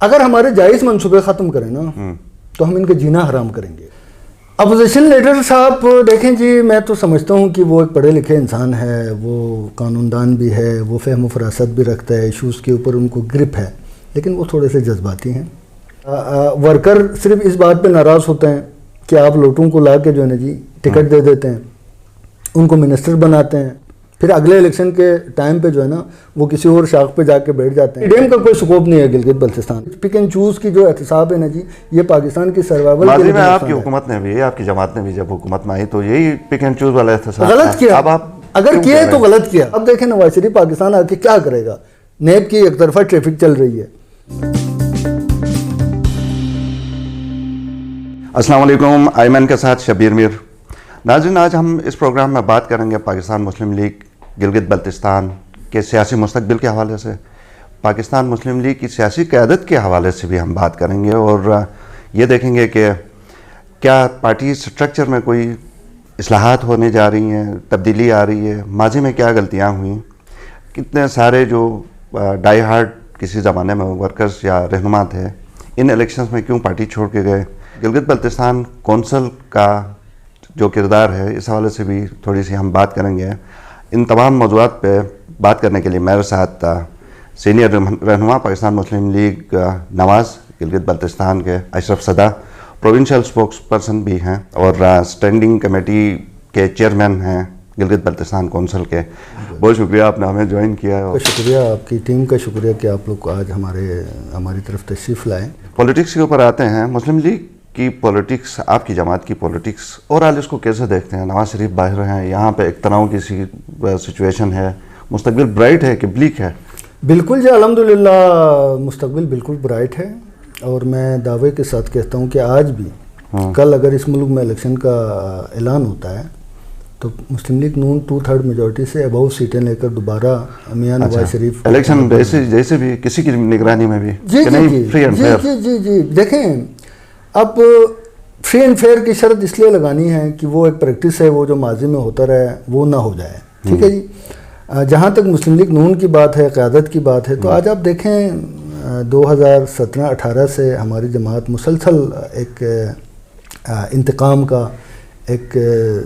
اگر ہمارے جائز منصوبے ختم کریں نا تو ہم ان کا جینا حرام کریں گے. اپوزیشن لیڈر صاحب دیکھیں جی، میں تو سمجھتا ہوں کہ وہ ایک پڑھے لکھے انسان ہے، وہ قانون دان بھی ہے، وہ فہم و فراست بھی رکھتا ہے، ایشوز کے اوپر ان کو گرپ ہے، لیکن وہ تھوڑے سے جذباتی ہیں. ورکر صرف اس بات پہ ناراض ہوتے ہیں کہ آپ لوٹوں کو لا کے جو ہے نا جی ٹکٹ دے دیتے ہیں، ان کو منسٹر بناتے ہیں، پھر اگلے الیکشن کے ٹائم پہ جو ہے نا وہ کسی اور شاخ پہ جا کے بیٹھ جاتے ہیں. ڈیم کا کوئی سکوپ نہیں ہے Gilgit Baltistan. Pick and choose کی جو احتساب ہے نا جی، یہ پاکستان کی سروائیول کے لیے میں آپ کی حکومت نے بھی، آپ کی جماعت نے بھی جب حکومت میں آئی تو یہی پک اینڈ چوز والا احتساب غلط کیا. اگر کیا تو غلط کیا. اب دیکھیں نواز شریف پاکستان آ کے کیا کرے گا؟ نیب کی ایک طرفہ ٹریفک چل رہی ہے. السلام علیکم، ایمن کے ساتھ شبیر میر. ناظرین، آج ہم اس پروگرام میں بات کریں گے پاکستان مسلم لیگ گلگت بلتستان کے سیاسی مستقبل کے حوالے سے، پاکستان مسلم لیگ کی سیاسی قیادت کے حوالے سے بھی ہم بات کریں گے، اور یہ دیکھیں گے کہ کیا پارٹی سٹرکچر میں کوئی اصلاحات ہونے جا رہی ہیں، تبدیلی آ رہی ہے، ماضی میں کیا غلطیاں ہوئیں، کتنے سارے جو ڈائی ہارڈ کسی زمانے میں ورکرز یا رہنما تھے ان الیکشنز میں کیوں پارٹی چھوڑ کے گئے، گلگت بلتستان کونسل کا جو کردار ہے اس حوالے سے بھی تھوڑی سی ہم بات کریں گے. ان تمام موضوعات پہ بات کرنے کے لیے میرے ساتھ سینئر رہنما پاکستان مسلم لیگ نواز گلگت بلتستان کے اشرف صدا، پروونشل اسپوکس پرسن بھی ہیں اور اسٹینڈنگ کمیٹی کے چیئرمین ہیں گلگت بلتستان کونسل کے. بہت شکریہ آپ نے ہمیں جوائن کیا. شکریہ آپ کی ٹیم کا، شکریہ کہ آپ لوگ آج ہماری طرف تشریف لائیں. پولیٹکس کے اوپر آتے ہیں. مسلم لیگ کی پولیٹکس، آپ کی جماعت کی پولیٹکس اور آج اس کو کیسے دیکھتے ہیں؟ نواز شریف باہر ہیں، یہاں پہ ایک تناؤ کی سچویشن ہے، مستقبل برائٹ ہے کہ بلیک ہے؟ بالکل جی، الحمدللہ مستقبل بالکل برائٹ ہے، اور میں دعوے کے ساتھ کہتا ہوں کہ آج بھی کل اگر اس ملک میں الیکشن کا اعلان ہوتا ہے تو مسلم لیگ نون 2/3 میجورٹی سے ابو سیٹیں لے کر دوبارہ میاں نواز شریف الیکشن جیسے بھی کسی کی نگرانی میں بھی جی دیکھیں، اب فری اینڈ فیئر کی شرط اس لیے لگانی ہے کہ وہ ایک پریکٹس ہے، وہ جو ماضی میں ہوتا رہا ہے وہ نہ ہو جائے. ٹھیک ہے جی. جہاں تک مسلم لیگ نون کی بات ہے، قیادت کی بات ہے، تو آج آپ دیکھیں 2017-18 سے ہماری جماعت مسلسل ایک انتقام کا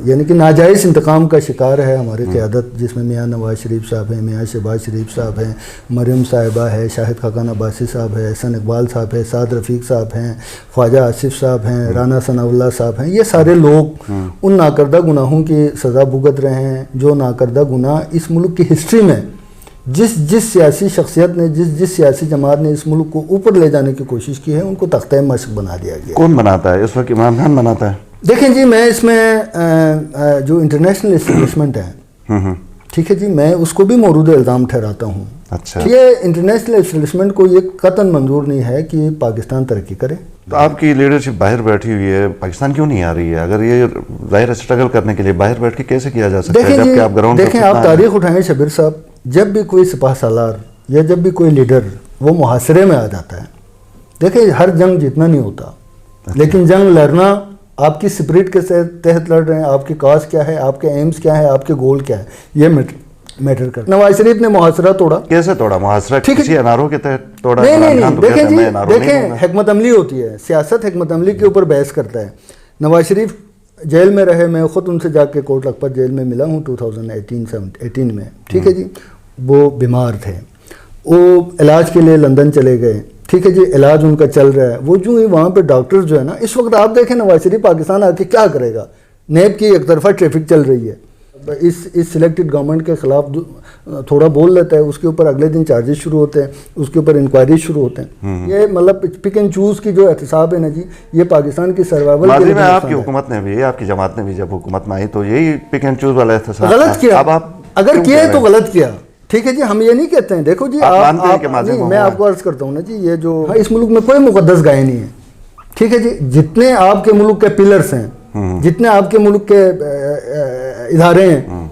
یعنی کہ ناجائز انتقام کا شکار ہے. ہماری قیادت جس میں میاں نواز شریف صاحب ہیں، میاں شہباز شریف صاحب ہیں، مریم صاحبہ ہے، شاہد خاقان عباسی صاحب ہے، احسن اقبال صاحب ہے، سعد رفیق صاحب ہیں، خواجہ آصف صاحب ہیں، رانا ثناء اللہ صاحب ہیں. یہ سارے لوگ ان ناکردہ گناہوں کی سزا بھگت رہے ہیں جو ناکردہ گناہ اس ملک کی ہسٹری میں جس سیاسی شخصیت نے جس سیاسی جماعت نے اس ملک کو اوپر لے جانے کی کوشش کی ہے ان کو تختہ مشق بنا دیا گیا. کون بناتا ہے اس وقت؟ عمران خان بناتا ہے. دیکھیں جی، میں اس میں جو انٹرنیشنل اسٹیبلشمنٹ ہے، ٹھیک ہے جی، میں اس کو بھی مورود الزام ٹھہراتا ہوں. اچھا، یہ انٹرنیشنل اسٹیبلشمنٹ کو یہ قطعاً منظور نہیں ہے کہ پاکستان ترقی کرے. تو آپ کی لیڈرشپ باہر بیٹھی ہوئی ہے، پاکستان کیوں نہیں آ رہی ہے؟ اگر یہ ظاہر اسٹرگل کرنے کے لیے باہر بیٹھ کے کیسے کیا جا سکتا ہے جبکہ آپ گراؤنڈ؟ دیکھیں، آپ تاریخ اٹھائیں شبیر صاحب، جب بھی کوئی سپاہ سالار یا جب بھی کوئی لیڈر وہ محاصرے میں آ جاتا ہے، دیکھیں ہر جنگ جیتنا نہیں ہوتا، لیکن جنگ لڑنا آپ کی سپرٹ کے تحت لڑ رہے ہیں، آپ کی کاز کیا ہے، آپ کے ایمز کیا ہے، آپ کے گول کیا ہے، یہ میٹر کرتا ہے. نواز شریف نے محاصرہ توڑا. کیسے توڑا محاصرہ؟ کسی اناروں کے تحت توڑا؟ نہیں، دیکھیں جی، دیکھیں حکمت عملی ہوتی ہے، سیاست حکمت عملی کے اوپر بحث کرتا ہے. نواز شریف جیل میں رہے، میں خود ان سے جا کے کوٹ لکھپت جیل میں ملا ہوں 2018 میں. ٹھیک ہے جی، وہ بیمار تھے، وہ علاج کے لیے لندن چلے گئے. ٹھیک ہے جی، علاج ان کا چل رہا ہے. وہ جو ہی وہاں پہ ڈاکٹر جو ہے نا، اس وقت آپ دیکھیں نواز شریف پاکستان آ کے کیا کرے گا؟ نیب کی ایک طرفہ ٹریفک چل رہی ہے، اس سلیکٹڈ گورنمنٹ کے خلاف تھوڑا بول لیتا ہے، اس کے اوپر اگلے دن چارجز شروع ہوتے ہیں، اس کے اوپر انکوائری شروع ہوتے ہیں. یہ مطلب پک اینڈ چوز کی جو احتساب ہے نا جی، یہ پاکستان کی سروائیول کے لیے. میں آپ کی حکومت نے بھی، آپ کی جماعت نے بھی جب حکومت میں آئی تو یہی پک اینڈ چوز والا احتساب غلط کیا. اگر کیا تو غلط کیا. ٹھیک ہے جی، ہم یہ نہیں کہتے ہیں. دیکھو جی، میں آپ کو عرض کرتا ہوں نا جی، یہ جو اس ملک میں کوئی مقدس گائے نہیں ہے. ٹھیک ہے جی، جتنے آپ کے ملک کے پلرز ہیں، جتنے آپ کے ملک کے ادارے ہیں،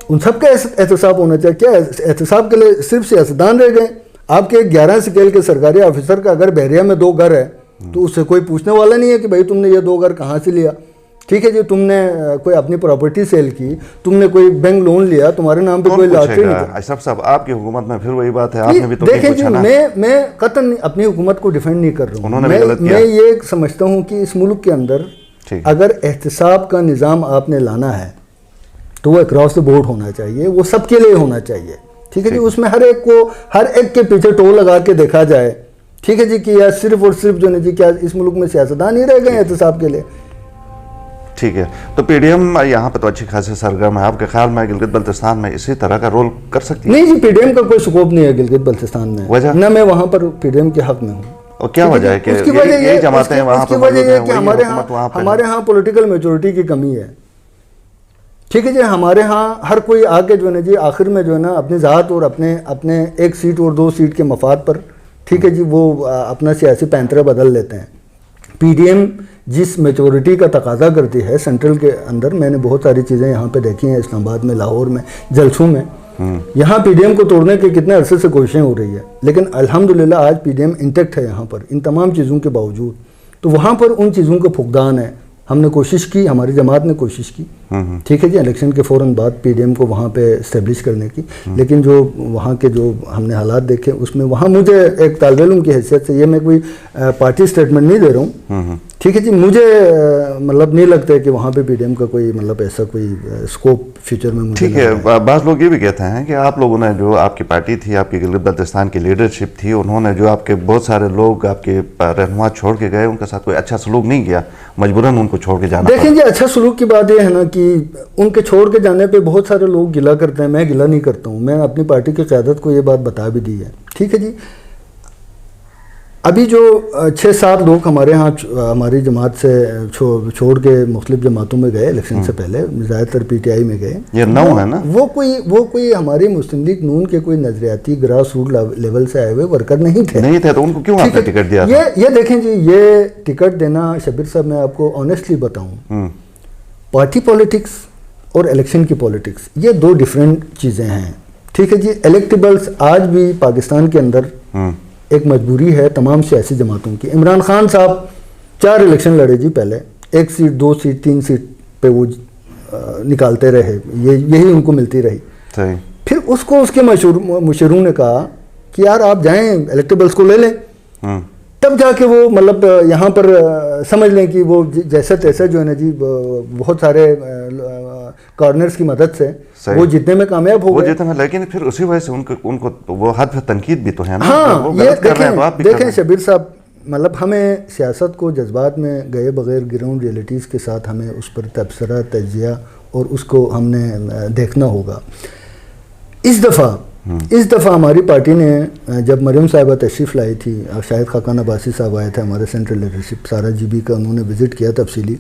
ان سب کا احتساب ہونا چاہیے. کیا احتساب کے لیے صرف سیاستدان رہ گئے؟ آپ کے 11 سکیل کے سرکاری آفیسر کا اگر بحریہ میں 2 گھر ہے تو اس سے کوئی پوچھنے والا نہیں ہے کہ بھائی تم نے یہ 2 گھر کہاں سے لیا. ٹھیک ہے جی, تم نے کوئی اپنی پراپرٹی سیل کی, تم نے کوئی بینک لون لیا, تمہارے نام پہ کوئی لاٹری نہیں. اشرف صاحب آپ کی حکومت میں پھر وہی بات ہے, آپ نے بھی تو دیکھیں جی, میں قطعاً اپنی حکومت کو ڈیفینڈ نہیں کر رہا ہوں. میں یہ سمجھتا ہوں کہ اس ملک کے اندر اگر احتساب کا نظام آپ نے لانا ہے تو وہ اکراس دا بورڈ ہونا چاہیے, وہ سب کے لیے ہونا چاہیے. ٹھیک ہے جی, اس میں ہر ایک کے پیچھے ٹول لگا کے دیکھا جائے. ٹھیک ہے جی, کہ یا صرف اور صرف جو ہے جی, کیا اس ملک میں سیاستدان ہی رہ گئے ہیں احتساب کے لیے. ٹھیک ہے, تو پی ڈی ایم یہاں پہ تو اچھی خاصی سرگرم ہے, آپ کے خیال میں گلگت بلتستان میں اسی طرح کا رول کر سکتی ہے؟ نہیں جی, پی ڈی ایم کا کوئی سکوپ نہیں ہے گلگت بلتستان میں, وجہ نہ میں وہاں پر پی ڈی ایم کے حق میں ہوں. اور کیا وجہ ہے کہ یہ جماعتیں وہاں پر موجود ہیں, وہی حکومت وہاں پہ؟ ہمارے ہاں پولیٹیکل میچورٹی کی کمی ہے. ٹھیک ہے جی, ہمارے ہاں ہر کوئی آگے جو ہے نا جی آخر میں جو ہے نا اپنی ذات اور اپنے 1 سیٹ اور 2 سیٹ کے مفاد پر, ٹھیک ہے جی, وہ اپنا سیاسی پینترا بدل لیتے ہیں. پی ڈی ایم جس میچورٹی کا تقاضا کرتی ہے سینٹرل کے اندر, میں نے بہت ساری چیزیں یہاں پہ دیکھی ہیں, اسلام آباد میں, لاہور میں, جلسوں میں, یہاں پی ڈی ایم کو توڑنے کے کتنے عرصے سے کوششیں ہو رہی ہے, لیکن الحمدللہ آج پی ڈی ایم انٹیکٹ ہے یہاں پر ان تمام چیزوں کے باوجود. تو وہاں پر ان چیزوں کا فقدان ہے. ہم نے کوشش کی, ہماری جماعت نے کوشش کی, ٹھیک ہے جی, الیکشن کے فوراً بعد پی ڈی ایم کو وہاں پہ اسٹیبلش کرنے کی, لیکن جو وہاں کے جو ہم نے حالات دیکھے اس میں وہاں مجھے ایک طالب علم کی حیثیت سے, یہ میں کوئی پارٹی اسٹیٹمنٹ نہیں دے رہا ہوں, ٹھیک ہے جی, مجھے مطلب نہیں لگتا ہے کہ وہاں پہ پی ڈی ایم کا کوئی مطلب ایسا کوئی اسکوپ فیوچر میں. ٹھیک ہے, بعض لوگ یہ بھی کہتے ہیں کہ آپ لوگوں نے جو آپ کی پارٹی تھی, آپ کی گلگت بلتستان کی لیڈرشپ تھی, انہوں نے جو آپ کے بہت سارے لوگ آپ کے رہنما چھوڑ کے گئے, ان کے ساتھ کوئی اچھا سلوک نہیں کیا, مجبوراً ان کو چھوڑ کے جانا. دیکھیں جی, اچھا سلوک کی بات یہ ہے نا کہ ان کے چھوڑ کے جانے پہ بہت سارے لوگ گلا کرتے ہیں, میں گلا نہیں کرتا ہوں. میں اپنی پارٹی کی قیادت کو یہ بات بتا بھی دی ہے. ٹھیک ہے جی, ابھی جو 6-7 لوگ ہمارے ہاں ہماری جماعت سے چھوڑ کے مختلف جماعتوں میں گئے الیکشن سے پہلے, زیادہ تر پی ٹی آئی میں گئے, یہ 9 ہے نا, وہ کوئی ہماری مسلم لیگ نون کے کوئی نظریاتی گراس روٹ لیول سے آئے ہوئے ورکر نہیں تھے. تو ان کو کیوں آپ نے ٹکٹ دیا؟ یہ دیکھیں جی, یہ ٹکٹ دینا شبیر صاحب, میں آپ کو آنیسٹلی بتاؤں, پارٹی پولیٹکس اور الیکشن کی پولیٹکس یہ 2 ڈیفرنٹ چیزیں ہیں. ٹھیک ہے جی, الیکٹیبلز آج بھی پاکستان کے اندر ایک مجبوری ہے تمام سیاسی جماعتوں کی. عمران خان صاحب 4 الیکشن لڑے جی پہلے, 1 سیٹ 2 سیٹ 3 سیٹ پہ وہ نکالتے رہے, یہی ان کو ملتی رہی. پھر اس کو اس کے مشیروں نے کہا کہ یار آپ جائیں الیکٹیبلز کو لے لیں, تب جا کے وہ مطلب یہاں پر سمجھ لیں کہ وہ جیسا تیسا جو ہے نا جی بہت سارے کارنرز کی مدد سے وہ جتنے میں کامیاب ہو گئے. لیکن پھر اسی وجہ سے ان کو وہ حد پہ تنقید بھی تو ہے نا. ہاں, یہ دیکھیں شبیر صاحب, مطلب ہمیں سیاست کو جذبات میں گئے بغیر گراؤنڈ ریئلٹیز کے ساتھ ہمیں اس پر تبصرہ, تجزیہ اور اس کو ہم نے دیکھنا ہوگا. اس دفعہ ہماری پارٹی نے جب مریم صاحبہ تشریف لائی تھی, شاہد خاقان عباسی صاحب آئے تھے, ہمارے سینٹرل لیڈرشپ سارا جی بی کا انہوں نے وزٹ کیا تفصیلی,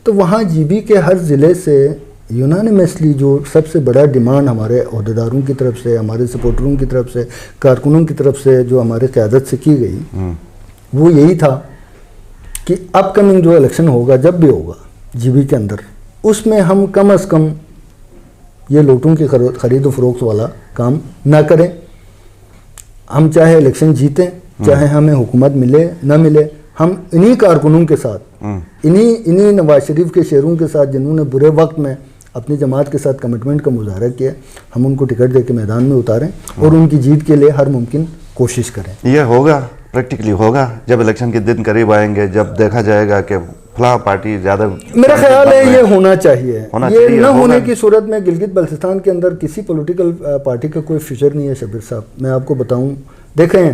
تو وہاں جی بی کے ہر ضلع سے یونانیمسلی جو سب سے بڑا ڈیمانڈ ہمارے عہدیداروں کی طرف سے, ہمارے سپورٹروں کی طرف سے, کارکنوں کی طرف سے جو ہماری قیادت سے کی گئی, وہ یہی تھا کہ اپ کمنگ جو الیکشن ہوگا, جب بھی ہوگا جی بی کے اندر, اس میں ہم کم از کم یہ لوٹوں کی خرید و فروخت والا کام نہ کریں. ہم چاہے الیکشن جیتیں, چاہے ہمیں حکومت ملے نہ ملے, ہم انہی کارکنوں کے ساتھ, انہی نواز شریف کے شیروں کے ساتھ جنہوں نے برے وقت میں اپنی جماعت کے ساتھ کمٹمنٹ کا مظاہرہ کیا, ہم ان کو ٹکٹ دے کے میدان میں اتاریں اور ان کی جیت کے لیے ہر ممکن کوشش کریں. یہ ہوگا, پریکٹیکلی ہوگا جب الیکشن کے دن قریب آئیں گے, جب دیکھا جائے گا کہ فلاں پارٹی زیادہ. میرا خیال ہے یہ ہونا چاہیے. یہ نہ ہونے کی صورت میں گلگت بلتستان کے اندر کسی پولیٹیکل پارٹی کا کوئی فیوچر نہیں ہے. شبیر صاحب, میں آپ کو بتاؤں, دیکھیں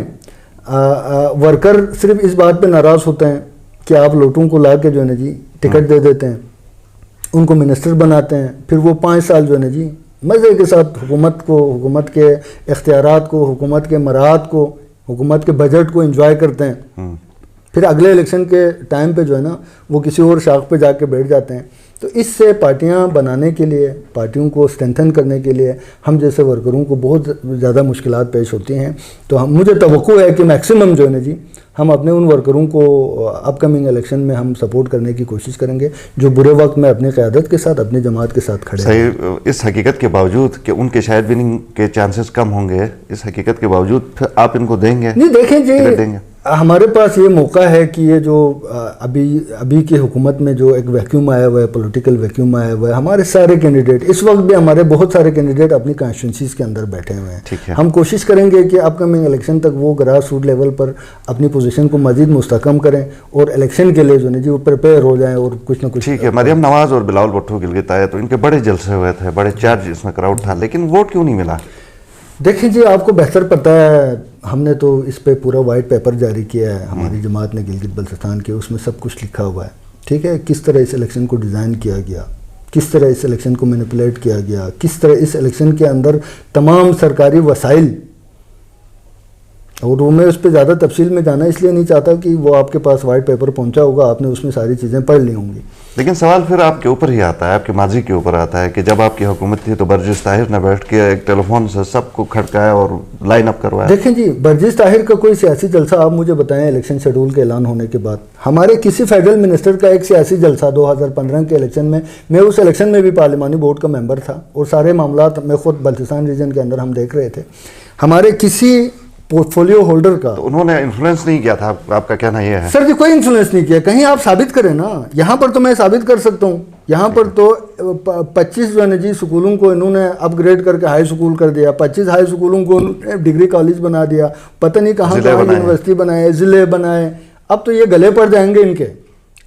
ورکر صرف اس بات پہ ناراض ہوتے ہیں کہ آپ لوٹوں کو لا کے جو ہے نا جی ٹکٹ دے دیتے ہیں, ان کو منسٹر بناتے ہیں, پھر وہ 5 سال جو ہے نا جی مزے کے ساتھ حکومت کو, حکومت کے اختیارات کو, حکومت کے مراعات کو, حکومت کے بجٹ کو انجوائے کرتے ہیں. پھر اگلے الیکشن کے ٹائم پہ جو ہے نا وہ کسی اور شاخ پہ جا کے بیٹھ جاتے ہیں. تو اس سے پارٹیاں بنانے کے لیے, پارٹیوں کو اسٹرینتھن کرنے کے لیے ہم جیسے ورکروں کو بہت زیادہ مشکلات پیش ہوتی ہیں. تو مجھے توقع ہے کہ میکسیمم جو ہے نا جی ہم اپنے ان ورکروں کو اپ کمنگ الیکشن میں ہم سپورٹ کرنے کی کوشش کریں گے جو برے وقت میں اپنی قیادت کے ساتھ, اپنی جماعت کے ساتھ کھڑے ہیں. اس حقیقت کے باوجود کہ ان کے شاید وننگ کے چانسز کم ہوں گے, اس حقیقت کے باوجود پھر آپ ان کو دیں گے؟ نہیں دیکھیں جی, ہمارے پاس یہ موقع ہے کہ یہ جو ابھی کی حکومت میں جو ایک ویکیوم آیا ہوا ہے، پولیٹیکل ویکیوم آیا ہوا ہے، ہمارے سارے کینڈیڈیٹ اس وقت بھی ہمارے بہت سارے کینڈیڈیٹ اپنی کانسٹیٹوئنسیز کے اندر بیٹھے ہوئے ہیں. ہم کوشش کریں گے کہ اپ کمنگ الیکشن تک وہ گراس روٹ لیول پر اپنی پوزیشن کو مزید مستحکم کریں اور الیکشن کے لیے جو ہے جی وہ پریپیئر ہو جائیں اور کچھ نہ کچھ. ٹھیک ہے. مریم نواز اور بلاول بھٹو گلگت آئے تو ان کے بڑے جلسے ہوئے تھے، بڑے چارج اس میں کراؤڈ تھا، لیکن ووٹ کیوں نہیں ملا؟ دیکھیں جی آپ کو بہتر پتہ ہے، ہم نے تو اس پہ پورا وائٹ پیپر جاری کیا ہے ہماری جماعت نے گلگت بلتستان کے، اس میں سب کچھ لکھا ہوا ہے. ٹھیک ہے، کس طرح اس الیکشن کو ڈیزائن کیا گیا، کس طرح اس الیکشن کو مینیپولیٹ کیا گیا، کس طرح اس الیکشن کے اندر تمام سرکاری وسائل، اور وہ میں اس پہ زیادہ تفصیل میں جانا اس لیے نہیں چاہتا کہ وہ آپ کے پاس وائٹ پیپر پہنچا ہوگا، آپ نے اس میں ساری چیزیں پڑھ لی ہوں گی. لیکن سوال پھر آپ کے اوپر ہی آتا ہے، آپ کے ماضی کے اوپر آتا ہے کہ جب آپ کی حکومت تھی تو برجس طاہر نے بیٹھ کے ایک ٹیلی فون سے سب کو کھڑکایا اور لائن اپ کروایا. دیکھیں جی، برجس طاہر کا کوئی سیاسی جلسہ آپ مجھے بتائیں الیکشن شیڈول کے اعلان ہونے کے بعد. ہمارے کسی فیڈرل منسٹر کا ایک سیاسی جلسہ 2015 کے الیکشن میں اس الیکشن میں بھی پارلیمانی بورڈ کا ممبر تھا اور سارے معاملات میں خود بلتستان ریجن کے اندر ہم دیکھ رہے تھے. ہمارے کسی پورٹ فولیو ہولڈر کا تو انہوں نے انفلوئنس نہیں کیا تھا، آپ کا کہنا یہ ہے؟ سر جی کوئی انفلوئنس نہیں کیا. کہیں آپ ثابت کریں نا. یہاں پر تو میں ثابت کر سکتا ہوں، یہاں پر تو 25 جو ہے نا جی سکولوں کو انہوں نے اپ گریڈ کر کے ہائی سکول کر دیا، 25 ہائی سکولوں کو ڈگری کالج بنا دیا، پتہ نہیں کہاں یونیورسٹی بنائے، ضلع بنائے. اب تو یہ گلے پڑ جائیں گے ان کے.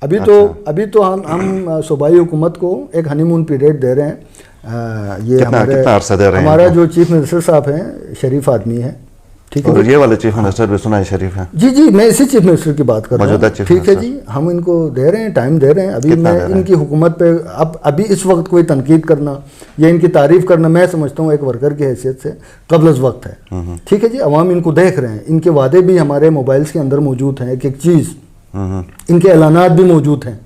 ابھی تو ہم صوبائی حکومت کو ایک ہنی مون پیریڈ دے رہے ہیں. یہ ہمارا جو چیف منسٹر صاحب ہیں شریف آدمی ہے. ٹھیک ہے، اور یہ والے چیف منسٹر بھی سنا ہے شریف ہیں. جی میں اسی چیف منسٹر کی بات کر رہا ہوں. ٹھیک ہے جی، ہم ان کو دے رہے ہیں، ٹائم دے رہے ہیں. ابھی میں ان کی حکومت پہ ابھی اس وقت کوئی تنقید کرنا یا ان کی تعریف کرنا میں سمجھتا ہوں ایک ورکر کی حیثیت سے قبل از وقت ہے. ٹھیک ہے جی، عوام ان کو دیکھ رہے ہیں، ان کے وعدے بھی ہمارے موبائلز کے اندر موجود ہیں، ایک ایک چیز ان کے اعلانات بھی موجود ہیں،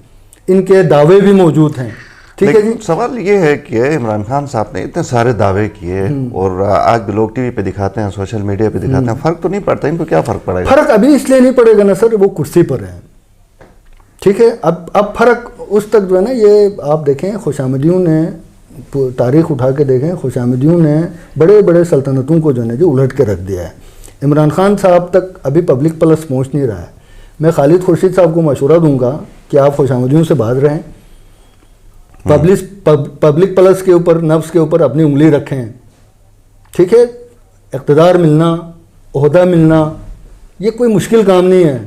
ان کے دعوے بھی موجود ہیں. ٹھیک ہے جی. سوال یہ ہے کہ عمران خان صاحب نے اتنے سارے دعوے کیے اور آج بھی لوگ ٹی وی پہ دکھاتے ہیں، سوشل میڈیا پہ دکھاتے ہیں، فرق تو نہیں پڑتا. ان کو کیا فرق پڑے گا؟ فرق ابھی اس لیے نہیں پڑے گا نا سر، وہ کرسی پر ہیں. ٹھیک ہے، اب فرق اس تک جو ہے نا، یہ آپ دیکھیں خوشامدیوں نے تاریخ اٹھا کے دیکھیں، خوشامدیوں نے بڑے بڑے سلطنتوں کو جو ہے جو الٹ کے رکھ دیا ہے. عمران خان صاحب تک ابھی پبلک پلس پہنچ نہیں رہا ہے. میں خالد خورشید صاحب کو مشورہ دوں گا کہ آپ خوشامدیوں سے باز رہیں، پبلک پلس کے اوپر، نفس کے اوپر اپنی انگلی رکھیں. ٹھیک ہے، اقتدار ملنا، عہدہ ملنا یہ کوئی مشکل کام نہیں ہے،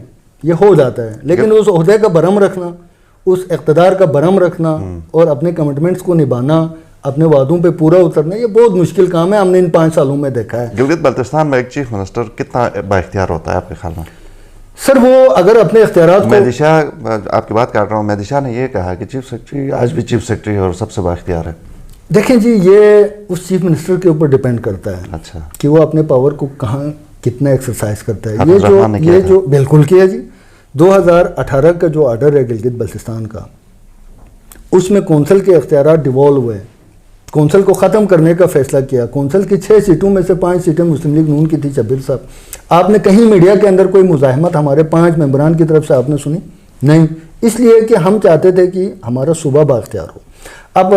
یہ ہو جاتا ہے. لیکن اس عہدے کا برہم رکھنا، اس اقتدار کا برہم رکھنا اور اپنے کمٹمنٹس کو نبھانا، اپنے وعدوں پہ پورا اترنا، یہ بہت مشکل کام ہے. ہم نے ان 5 سالوں میں دیکھا ہے. گلگت بلتستان میں ایک چیف منسٹر کتنا با اختیار ہوتا ہے آپ کے خیال میں؟ سر وہ اگر اپنے اختیارات کو، مہدی شاہ آپ کی بات کر رہا ہوں، مہدی شاہ نے یہ کہا کہ چیف سیکرٹری آج بھی چیف سیکرٹری اور سب سے با اختیار ہے. دیکھیں جی یہ اس چیف منسٹر کے اوپر ڈیپینڈ کرتا ہے اچھا کہ وہ اپنے پاور کو کہاں کتنا ایکسرسائز کرتا ہے. یہ جو بالکل کیا جی. 2018 کا جو آرڈر ہے گلگت بلتستان کا، اس میں کونسل کے اختیارات ڈیوالو ہوئے، کونسل کو ختم کرنے کا فیصلہ کیا. کونسل کی 6 سیٹوں میں سے 5 سیٹیں مسلم لیگ نون کی تھی. شبیر صاحب، آپ نے کہیں میڈیا کے اندر کوئی مزاحمت ہمارے 5 ممبران کی طرف سے آپ نے سنی؟ نہیں. اس لیے کہ ہم چاہتے تھے کہ ہمارا صوبہ بااختیار ہو. اب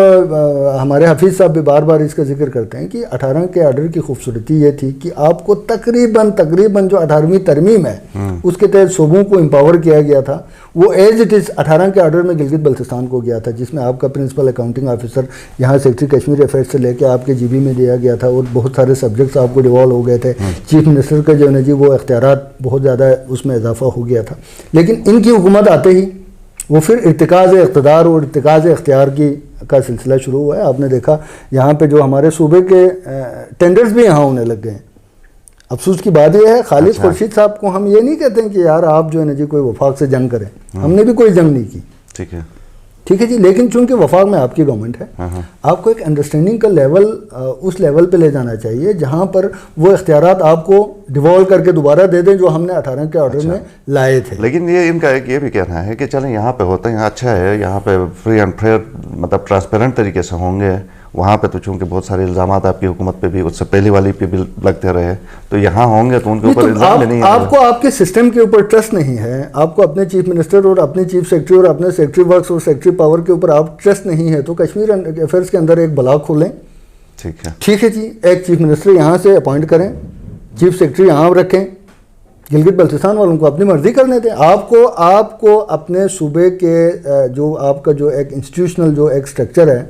ہمارے حفیظ صاحب بھی بار بار اس کا ذکر کرتے ہیں کہ 18 کے آرڈر کی خوبصورتی یہ تھی کہ آپ کو تقریباً جو 18ویں ترمیم ہے اس کے تحت صوبوں کو امپاور کیا گیا تھا، وہ ایز اٹ از 18 کے آرڈر میں گلگت بلتستان کو گیا تھا، جس میں آپ کا پرنسپل اکاؤنٹنگ آفیسر یہاں سیکرٹری کشمیر افیئرس سے لے کے آپ کے جی بی میں دیا گیا تھا اور بہت سارے سبجیکٹس آپ کو ڈیوالو ہو گئے تھے. چیف منسٹر کا جو ہے جی وہ اختیارات بہت زیادہ اس میں اضافہ ہو گیا تھا. لیکن ان کی حکومت آتے ہی وہ پھر ارتکاز اقتدار اور ارتکاز اختیار کا سلسلہ شروع ہوا ہے. آپ نے دیکھا یہاں پہ جو ہمارے صوبے کے ٹینڈرز بھی یہاں ہونے لگ گئے ہیں. افسوس کی بات یہ ہے خالد خورشید صاحب کو ہم یہ نہیں کہتے ہیں کہ یار آپ جو ہے نا جی کوئی وفاق سے جنگ کریں، ہم نے بھی کوئی جنگ نہیں کی. ٹھیک ہے جی. لیکن چونکہ وفاق میں آپ کی گورنمنٹ ہے، آپ کو ایک انڈرسٹینڈنگ کا لیول اس لیول پہ لے جانا چاہیے جہاں پر وہ اختیارات آپ کو ڈیوالو کر کے دوبارہ دے دیں جو ہم نے 18 کے آرڈر میں لائے تھے. لیکن یہ ان کا ایک یہ بھی کہنا ہے کہ چلیں یہاں پہ ہوتا ہے، یہاں اچھا ہے، یہاں پہ فری اینڈ فیئر مطلب ٹرانسپیرنٹ طریقے سے ہوں گے. وہاں پہ تو چونکہ بہت سارے الزامات آپ کی حکومت پہ بھی، اس سے پہلی والی پہ بھی لگتے رہے، تو یہاں ہوں گے تو ان کے اوپر الزام نہیں ہے. آپ کو آپ کے سسٹم کے اوپر ٹرسٹ نہیں ہے، آپ کو اپنے چیف منسٹر اور اپنے چیف سیکرٹری اور اپنے سیکرٹری ورکس اور سیکرٹری پاور کے اوپر آپ ٹرسٹ نہیں ہے، تو کشمیر افیئرس کے اندر ایک بلاک کھولیں. ٹھیک ہے جی. ایک چیف منسٹر یہاں سے اپوائنٹ کریں، چیف سیکرٹری یہاں رکھیں، گلگت بلتستان والوں کو اپنی مرضی کرنے دیں. آپ کو اپنے صوبے کے جو آپ کا جو ایک انسٹیٹیوشنل جو ایک اسٹرکچر ہے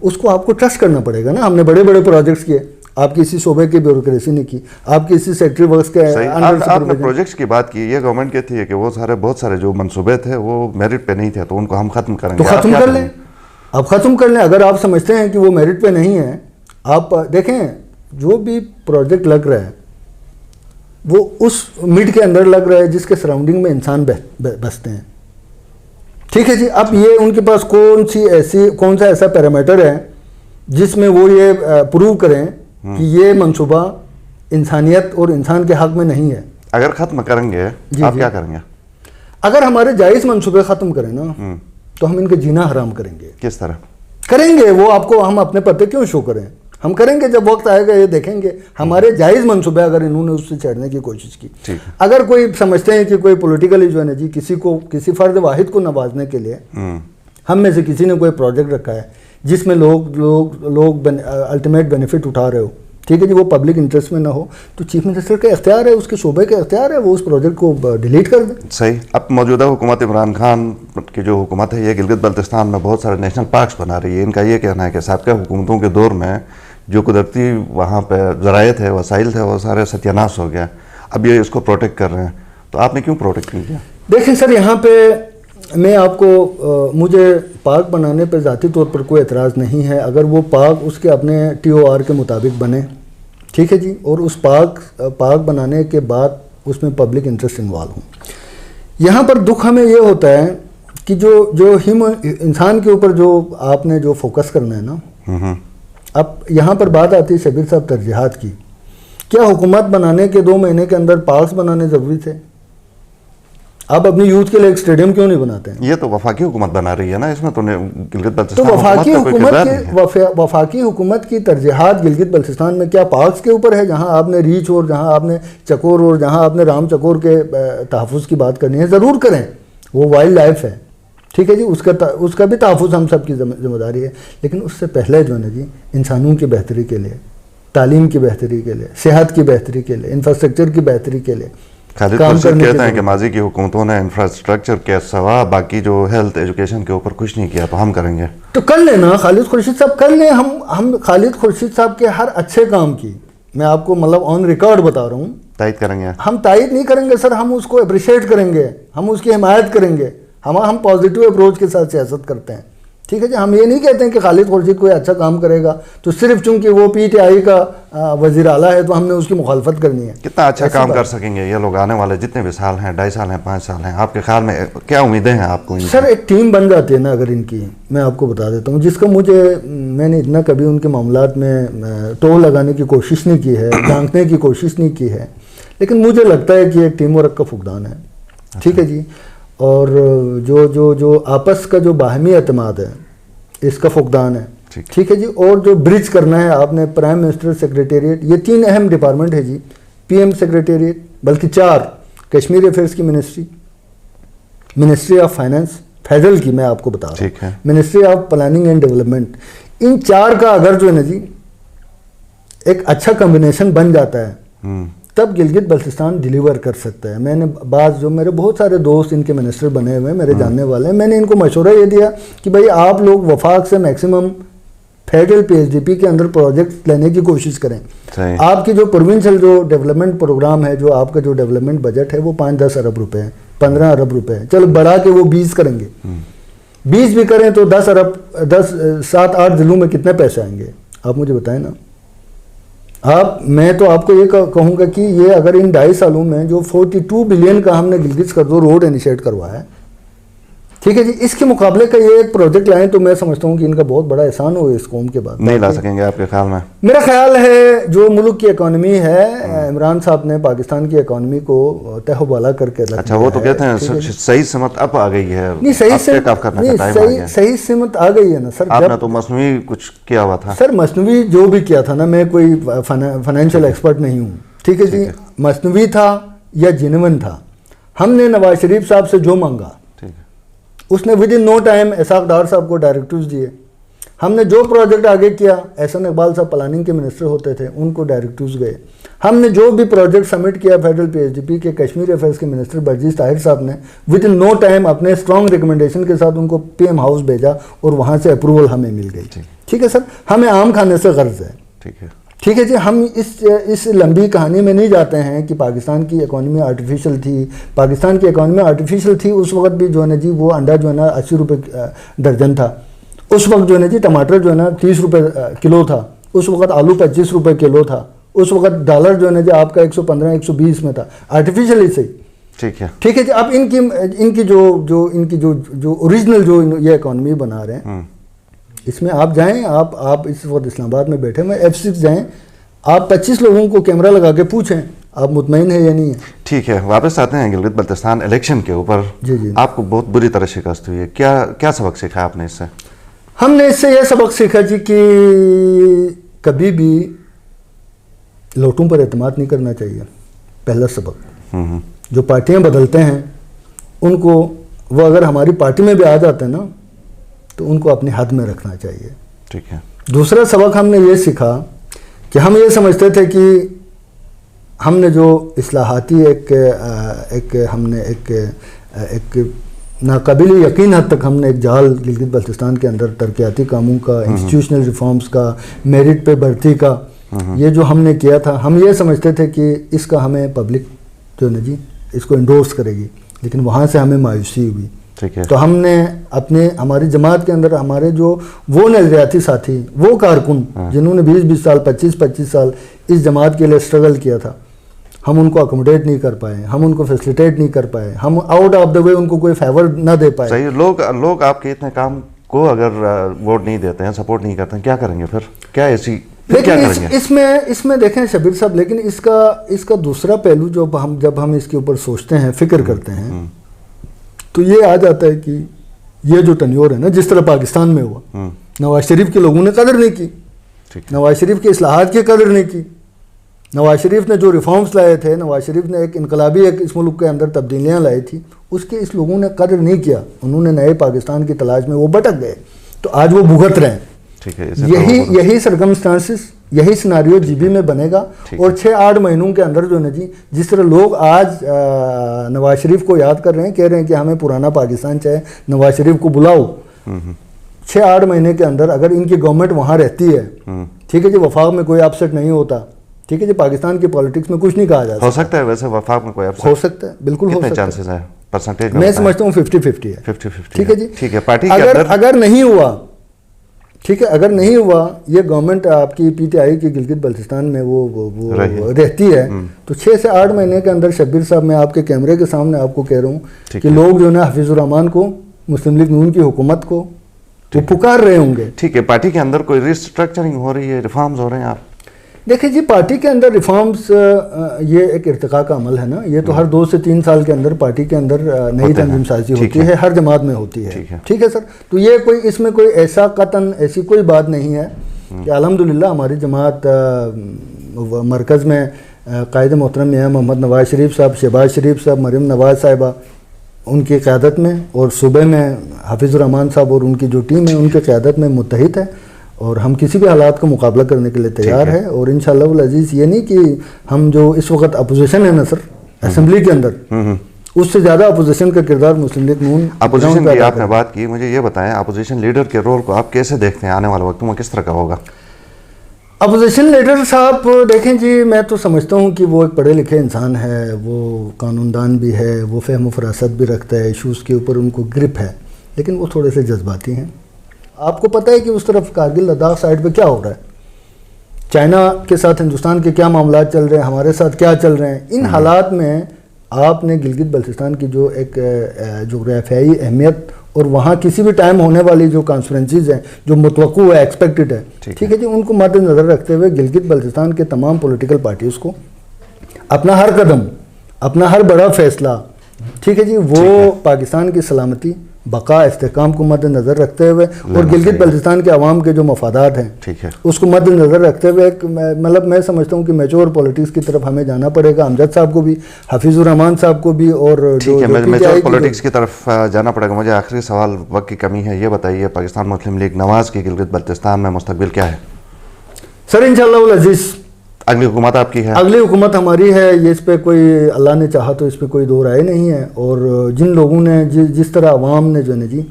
اس کو آپ کو ٹرسٹ کرنا پڑے گا نا. ہم نے بڑے بڑے پروجیکٹس کیے, آپ کی اسی صوبے کی بیوروکریسی نے کی, آپ کی اسی سیکٹری ورکس کے آپ نے پروجیکٹس کی بات کی, یہ گورنمنٹ کی تھی کہ وہ بہت سارے جو منصوبے تھے وہ میرٹ پہ نہیں تھے تو ان کو ہم ختم کریں گے. تو ختم کر لیں, آپ ختم کر لیں. اگر آپ سمجھتے ہیں کہ وہ میرٹ پہ نہیں ہے, آپ دیکھیں جو بھی پروجیکٹ لگ رہا ہے وہ اس مڈ کے اندر لگ رہا ہے جس کے سراؤنڈنگ میں انسان بستے ہیں. ٹھیک ہے جی. اب یہ ان کے پاس کون سا ایسا پیرامیٹر ہے جس میں وہ یہ پروو کریں کہ یہ منصوبہ انسانیت اور انسان کے حق میں نہیں ہے. اگر ختم کریں گے آپ کیا کریں گے؟ اگر ہمارے جائز منصوبے ختم کریں نا تو ہم ان کے جینا حرام کریں گے. کس طرح کریں گے؟ وہ آپ کو ہم اپنے پتے کیوں شو کریں؟ ہم کریں گے جب وقت آئے گا, یہ دیکھیں گے ہمارے جائز منصوبے اگر انہوں نے اس سے چھیڑنے کی کوشش کی. اگر کوئی سمجھتے ہیں کہ کوئی پولیٹیکلی جو ہے نا جی کسی فرد واحد کو نوازنے کے لیے ہم میں سے کسی نے کوئی پروجیکٹ رکھا ہے جس میں لوگ الٹیمیٹ بینیفٹ اٹھا رہے ہو, ٹھیک ہے جی, وہ پبلک انٹرسٹ میں نہ ہو, تو چیف منسٹر کا اختیار ہے, اس کے شعبے کا اختیار ہے, وہ اس پروجیکٹ کو ڈیلیٹ کر دیں. صحیح. اب موجودہ حکومت عمران خان کی جو حکومت ہے یہ گلگت بلتستان میں بہت سارے نیشنل پارکس بنا رہی ہے. ان کا یہ کہنا ہے کہ سابقہ حکومتوں کے دور میں جو قدرتی وہاں پہ ذرائع تھے, وسائل تھے, وہ سارے ستیہ ناش ہو گیا. اب یہ اس کو پروٹیکٹ کر رہے ہیں, تو آپ نے کیوں پروٹیکٹ نہیں کیا؟ دیکھیں سر, یہاں پہ میں آپ کو مجھے پارک بنانے پہ ذاتی طور پر کوئی اعتراض نہیں ہے اگر وہ پارک اس کے اپنے TOR کے مطابق بنے, ٹھیک ہے جی, اور اس پارک بنانے کے بعد اس میں پبلک انٹرسٹ انوالو ہوں. یہاں پر دکھ ہمیں یہ ہوتا ہے کہ جو انسان کے اوپر جو آپ نے جو فوکس کرنا ہے نا, اب یہاں پر بات آتی ہے شبیر صاحب ترجیحات کی. کیا حکومت بنانے کے 2 مہینے کے اندر پارکس بنانے ضروری تھے؟ آپ اپنی یوتھ کے لیے ایک اسٹیڈیم کیوں نہیں بناتے ہیں؟ یہ تو وفاقی حکومت بنا رہی ہے نا, اس میں تو گلگت تو بلتستان وفاقی حکومت کی ترجیحات گلگت بلتستان میں کیا پارکس کے اوپر ہے جہاں آپ نے ریچھ اور جہاں آپ نے چکور اور جہاں آپ نے رام چکور کے تحفظ کی بات کرنی ہے ضرور کریں, وہ وائلڈ لائف ہے, ٹھیک ہے جی, اس کا بھی تحفظ ہم سب کی ذمہ داری ہے. لیکن اس سے پہلے جو ہے نا جی انسانوں کی بہتری کے لیے, تعلیم کی بہتری کے لیے, صحت کی بہتری کے لیے, انفراسٹرکچر کی بہتری کے لیے خالد خورشید کہتے ہیں کہ ماضی کی حکومتوں نے انفراسٹرکچر کے سوا باقی جو ہیلتھ ایجوکیشن کے اوپر کچھ نہیں کیا, تو ہم کریں گے. تو کر لیں نا خالد خورشید صاحب, کر لیں. ہم خالد خورشید صاحب کے ہر اچھے کام کی میں آپ کو مطلب آن ریکارڈ بتا رہا ہوں, تائید کریں گے. ہم تائید نہیں کریں گے سر, ہم اس کو اپریشیٹ کریں گے, ہم اس کی حمایت کریں گے. ہم پازیٹیو اپروچ کے ساتھ سیاست کرتے ہیں, ٹھیک ہے جی. ہم یہ نہیں کہتے ہیں کہ خالد خورشید کوئی اچھا کام کرے گا تو صرف چونکہ وہ PTI کا وزیر اعلیٰ ہے تو ہم نے اس کی مخالفت کرنی ہے. کتنا اچھا کام کر سکیں گے یہ لوگ آنے والے جتنے بھی سال ہیں, 2.5 سال ہیں, 5 سال ہیں, آپ کے خیال میں کیا امیدیں ہیں آپ کو؟ سر ایک ٹیم بن جاتی ہے نا اگر ان کی, میں آپ کو بتا دیتا ہوں, جس کا میں نے اتنا کبھی ان کے معاملات میں ٹو لگانے کی کوشش نہیں کی ہے, ڈھانکنے کی کوشش نہیں کی ہے, لیکن مجھے لگتا ہے کہ ایک ٹیم ورک کا فقدان ہے, ٹھیک ہے جی. اور جو آپس کا جو باہمی اعتماد ہے اس کا فقدان ہے, ٹھیک ہے جی. اور جو برج کرنا ہے آپ نے, پرائم منسٹر سیکریٹریٹ, یہ 3 اہم ڈپارٹمنٹ ہے جی, PM سیکریٹریٹ, بلکہ 4, کشمیر افیئرس کی منسٹری آف فائنانس فیڈرل کی میں آپ کو بتا رہا ہوں, ministry of planning and development, ان 4 کا اگر جو ہے نا جی ایک اچھا کمبینیشن بن جاتا ہے تب گلگت بلتستان ڈیلیور کر سکتا ہے. میں نے جو میرے بہت سارے دوست ان کے منسٹر بنے ہوئے ہیں, میرے جاننے والے ہیں, میں نے ان کو مشورہ یہ دیا کہ بھائی آپ لوگ وفاق سے میکسیمم فیڈرل PSDP کے اندر پروجیکٹ لینے کی کوشش کریں. آپ کی جو پروونشل جو ڈیولپمنٹ پروگرام ہے, جو آپ کا جو ڈیولپمنٹ بجٹ ہے وہ 5-10 ارب روپے ہے, 15 ارب روپے ہے, چلو بڑھا کے وہ 20 کریں گے. 20 بھی کریں تو 7-8 ضلعوں میں کتنے پیسے آئیں گے آپ مجھے بتائیں نا. میں تو آپ کو یہ کہوں گا کہ یہ اگر ان 2.5 سالوں میں جو 42 بلین کا ہم نے گلگت سکردو روڈ انیشیٹ کروایا ہے, ٹھیک ہے جی, اس کے مقابلے کا یہ ایک پروجیکٹ لائیں تو میں سمجھتا ہوں کہ ان کا بہت بڑا احسان ہوگا اس قوم کے بعد. نہیں لا سکیں گے آپ کے خیال میں؟ میرا خیال ہے جو ملک کی اکانومی ہے, عمران صاحب نے پاکستان کی اکانومی کو تہ و بالا کر کے رکھا. اچھا, وہ تو کہتے ہیں صحیح سمت اب آ گئی ہے. نہیں, صحیح سمت آ گئی ہے نا سر. آپ نے تو مصنوعی کچھ کیا ہوا تھا. سر مصنوعی جو بھی کیا تھا نا, میں کوئی فائنینشیل ایکسپرٹ نہیں ہوں, ٹھیک ہے جی. مصنوعی تھا یا جینون تھا, ہم نے نواز شریف صاحب سے جو مانگا اس نے with in know time Ishaq Dar صاحب کو ڈائریکٹیوز دیے. ہم نے جو پروجیکٹ آگے کیا, احسن اقبال صاحب پلاننگ کے منسٹر ہوتے تھے, ان کو ڈائریکٹیوز گئے. ہم نے جو بھی پروجیکٹ سبمٹ کیا فیڈرل PSDP کے کشمیر افیئرس کے منسٹر برجیز طاہر صاحب نے ود ان نو ٹائم اپنے اسٹرانگ ریکمنڈیشن کے ساتھ ان کو PM ہاؤس بھیجا اور وہاں سے اپروول ہمیں مل گئی. ٹھیک ہے سر, ہمیں آم کھانے سے غرض ہے. ٹھیک ہے جی, ہم اس لمبی کہانی میں نہیں جاتے ہیں کہ پاکستان کی اکانومی آرٹیفیشل تھی. پاکستان کی اکانومی آرٹیفیشل تھی اس وقت بھی جو ہے نا جی, وہ انڈا جو ہے نا 80 روپے درجن تھا. اس وقت جو ہے نا جی ٹماٹر جو ہے نا 30 روپے کلو تھا. اس وقت آلو 25 روپے کلو تھا. اس وقت ڈالر جو ہے نا جی آپ کا 115 120 میں تھا. آرٹیفیشل ہی صحیح. ٹھیک ہے جی. اب ان کی جو اوریجنل جو یہ اکانومی بنا رہے ہیں, اس میں آپ جائیں, آپ اس وقت اسلام آباد میں بیٹھے ہوئے F6 جائیں, آپ 25 لوگوں کو کیمرہ لگا کے پوچھیں آپ مطمئن ہیں یا نہیں ہے. ٹھیک ہے, واپس آتے ہیں گلگت بلتستان الیکشن کے اوپر. جی آپ کو بہت بری طرح شکست ہوئی ہے, کیا سبق سیکھا آپ نے اس سے؟ ہم نے اس سے یہ سبق سیکھا جی کہ کبھی بھی لوٹوں پر اعتماد نہیں کرنا چاہیے. پہلا سبق. جو پارٹیاں بدلتے ہیں ان کو, وہ اگر ہماری پارٹی میں بھی آ جاتے ہیں نا تو ان کو اپنی حد میں رکھنا چاہیے. ٹھیک ہے. دوسرا سبق ہم نے یہ سیکھا کہ ہم یہ سمجھتے تھے کہ ہم نے جو اصلاحاتی ایک ناقابل یقین حد تک ہم نے ایک جال گلگت بلتستان کے اندر ترقیاتی کاموں کا, انسٹیٹیوشنل ریفارمز کا, میرٹ پہ بھرتی کا, یہ جو ہم نے کیا تھا, ہم یہ سمجھتے تھے کہ اس کا ہمیں پبلک جو ہے جی اس کو انڈورس کرے گی, لیکن وہاں سے ہمیں مایوسی ہوئی. تو ہم نے ہماری جماعت کے اندر ہمارے جو وہ نظریاتی ساتھی, وہ کارکن جنہوں نے 20 سال 25 سال اس جماعت کے لیے اسٹرگل کیا تھا, ہم ان کو اکوموڈیٹ نہیں کر پائے, ہم ان کو فیسلیٹیٹ نہیں کر پائے, ہم آؤٹ آف دا وے ان کو کوئی فیور نہ دے پائے. صحیح. لوگ آپ کے اتنے کام کو اگر ووٹ نہیں دیتے ہیں, سپورٹ نہیں کرتے ہیں, کیا کریں گے پھر؟ کیا ایسی لیکن اس میں دیکھیں شبیر صاحب, لیکن اس کا دوسرا پہلو جب ہم اس کے اوپر سوچتے ہیں, فکر کرتے ہیں, تو یہ آ جاتا ہے کہ یہ جو ٹنیور ہے نا, جس طرح پاکستان میں ہوا, نواز شریف کے لوگوں نے قدر نہیں کی, نواز شریف کی اصلاحات کی قدر نہیں کی, نواز شریف نے جو ریفارمز لائے تھے, نواز شریف نے ایک انقلابی اس ملک کے اندر تبدیلیاں لائی تھی, اس کے اس لوگوں نے قدر نہیں کیا. انہوں نے نئے پاکستان کی تلاش میں وہ بھٹک گئے, تو آج وہ بھگت رہے ہیں. یہی سرکمسٹانسز, یہی سیناریو GB میں بنے گا. اور 6-8 مہینوں کے اندر جو ہے جی, جس طرح لوگ آج نواز شریف کو یاد کر رہے ہیں, کہہ رہے ہیں کہ ہمیں پرانا پاکستان چاہے, نواز شریف کو بلاؤ, 6-8 مہینے کے اندر اگر ان کی گورنمنٹ وہاں رہتی ہے, ٹھیک ہے جی, وفاق میں کوئی اپسیٹ نہیں ہوتا, ٹھیک ہے جی, پاکستان کی پالیٹکس میں کچھ نہیں کہا جاتا. ہو سکتا ہے ویسے وفاق میں کوئی اپسیٹ ہو سکتا ہے, بالکل ہو سکتا ہے. پرسنٹیج میں سمجھتا ہوں 50-50 ہے. 50-50. ٹھیک ہے جی. ٹھیک ہے. پارٹی کے اندر اگر نہیں ہوا, ٹھیک ہے, اگر نہیں ہوا, یہ گورنمنٹ آپ کی PTI کی گلگت بلتستان میں وہ رہتی ہے, تو 6 سے 8 مہینے کے اندر شبیر صاحب, میں آپ کے کیمرے کے سامنے آپ کو کہہ رہا ہوں کہ لوگ جو ہے نا حفیظ الرحمان کو, مسلم لیگ نون کی حکومت کو وہ پکار رہے ہوں گے. ٹھیک ہے. پارٹی کے اندر کوئی ریسٹرکچرنگ ہو رہی ہے, ریفارمز ہو رہے ہیں؟ آپ دیکھیں جی, پارٹی کے اندر ریفارمز یہ ایک ارتقاء کا عمل ہے نا, یہ تو ہر 2 سے 3 سال کے اندر پارٹی کے اندر نئی تنظیم سازی ہوتی ہے, ہر جماعت میں ہوتی ہے. ٹھیک ہے سر. تو یہ اس میں کوئی ایسا قطعاً ایسی کوئی بات نہیں ہے کہ الحمدللہ ہماری جماعت مرکز میں قائد محترم میاں محمد نواز شریف صاحب, شہباز شریف صاحب, مریم نواز صاحبہ, ان کی قیادت میں, اور صوبے میں حفیظ الرحمان صاحب اور ان کی جو ٹیم ہے ان کی قیادت میں متحد ہے, اور ہم کسی بھی حالات کا مقابلہ کرنے کے لیے تیار ہے. اور انشاءاللہ العزیز یہ نہیں کہ ہم جو اس وقت اپوزیشن ہے نا سر اسمبلی کے اندر, اس سے زیادہ اپوزیشن کا کردار مسلم لیگ نون. اپوزیشن کی آپ نے بات کی, مجھے یہ بتائیں اپوزیشن لیڈر کے رول کو آپ کیسے دیکھتے ہیں, آنے والے وقت میں کس طرح کا ہوگا؟ اپوزیشن لیڈر صاحب دیکھیں جی, میں تو سمجھتا ہوں کہ وہ ایک پڑھے لکھے انسان ہے, وہ قانون دان بھی ہے, وہ فہم و فراست بھی رکھتا ہے, ایشوز کے اوپر ان کو گرپ ہے, لیکن وہ تھوڑے سے جذباتی ہیں. آپ کو پتہ ہے کہ اس طرف کارگل لداخ سائڈ پہ کیا ہو رہا ہے, چائنا کے ساتھ ہندوستان کے کیا معاملات چل رہے ہیں, ہمارے ساتھ کیا چل رہے ہیں. ان حالات میں آپ نے گلگت بلتستان کی جو ایک جغرافیائی اہمیت اور وہاں کسی بھی ٹائم ہونے والی جو کانفرنسز ہیں جو متوقع ہے, ایکسپیکٹڈ ہے, ٹھیک ہے جی, ان کو مد نظر رکھتے ہوئے گلگت بلتستان کے تمام پولیٹیکل پارٹیز کو اپنا ہر قدم, اپنا ہر بڑا فیصلہ, ٹھیک ہے جی, وہ پاکستان کی سلامتی, بقا, استحکام کو مد نظر رکھتے ہوئے اور گلگت بلتستان کے عوام کے جو مفادات ہیں اس کو مد نظر رکھتے ہوئے, مطلب میں سمجھتا ہوں کہ میچور پولیٹکس کی طرف ہمیں جانا پڑے گا. امجد صاحب کو بھی, حفیظ الرحمان صاحب کو بھی, اور میچور پولیٹکس کی طرف جانا پڑے گا. مجھے آخری سوال, وقت کی کمی ہے, یہ بتائیے پاکستان مسلم لیگ نواز کی گلگت بلتستان میں مستقبل کیا ہے؟ سر انشاءاللہ العزیز اگلی حکومت آپ کی ہے؟ اگلی حکومت ہماری ہے، یہ اس پہ کوئی اللہ نے چاہا تو اس پہ کوئی دو رائے نہیں ہے. اور جن لوگوں نے جس طرح عوام نے جو ہے نا جی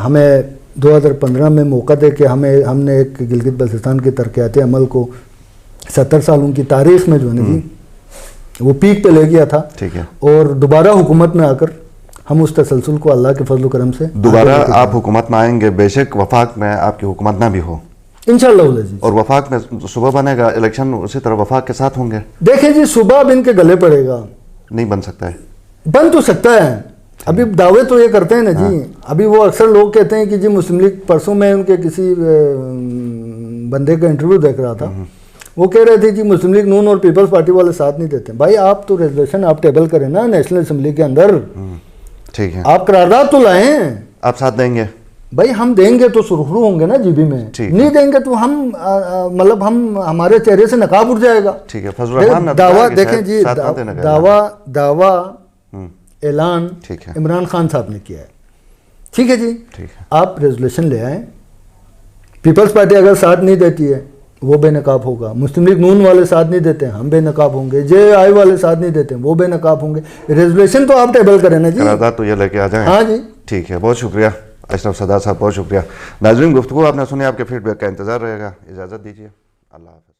ہمیں 2015 میں موقع دے کہ ہم نے ایک گلگت بلتستان کے ترقیاتی عمل کو 70 سالوں کی تاریخ میں جو ہے نا جی وہ پیک پہ لے گیا تھا. ٹھیک ہے. اور دوبارہ حکومت میں آ کر ہم اس تسلسل کو اللہ کے فضل و کرم سے دوبارہ آپ حکومت میں آئیں گے، بے شک وفاق میں آپ کی حکومت نہ بھی ہو انشاءاللہ العزیز. اور وفاق میں صبح بنے گا الیکشن، اسی طرح وفاق کے ساتھ ہوں گے. دیکھیں جی صبح اب ان کے گلے پڑے گا، نہیں بن سکتا ہے. بن تو سکتا ہے. ابھی دعوے تو یہ کرتے ہیں نا جی. ابھی وہ اکثر لوگ کہتے ہیں کہ جی مسلم لیگ، پرسوں میں ان کے کسی بندے کا انٹرویو دیکھ رہا تھا، وہ کہہ رہے تھے جی مسلم لیگ نون اور پیپلز پارٹی والے ساتھ نہیں دیتے. بھائی آپ تو ریزولوشن آپ ٹیبل کریں نا نیشنل اسمبلی کے اندر، ٹھیک ہے. آپ قرارداد تو لائیں. آپ ساتھ دیں گے؟ بھائی ہم دیں گے تو سرخرو ہوں گے نا جی بی میں، نہیں دیں گے تو ہم مطلب ہمارے چہرے سے نقاب اٹھ جائے گا. ٹھیک ہے. فضل الرحمان دعویٰ دیکھیں جی، دعویٰ اعلان عمران خان صاحب نے کیا ہے. ٹھیک ہے جی. آپ ریزولوشن لے آئیں. پیپلز پارٹی اگر ساتھ نہیں دیتی ہے وہ بے نقاب ہوگا. مسلم لیگ نون والے ساتھ نہیں دیتے ہیں ہم بے نقاب ہوں گے. جے آئی والے ساتھ نہیں دیتے ہیں وہ بے نقاب ہوں گے. ریزولوشن تو آپ ٹیبل کریں نا جی. قرارداد تو یہ لے کے آ جائیں. ہاں جی. ٹھیک ہے. بہت شکریہ اشرف صدار صاحب، بہت شکریہ. ناظرین گفتگو آپ نے سنی، آپ کے فیڈ بیک کا انتظار رہے گا. اجازت دیجیے. اللہ حافظ.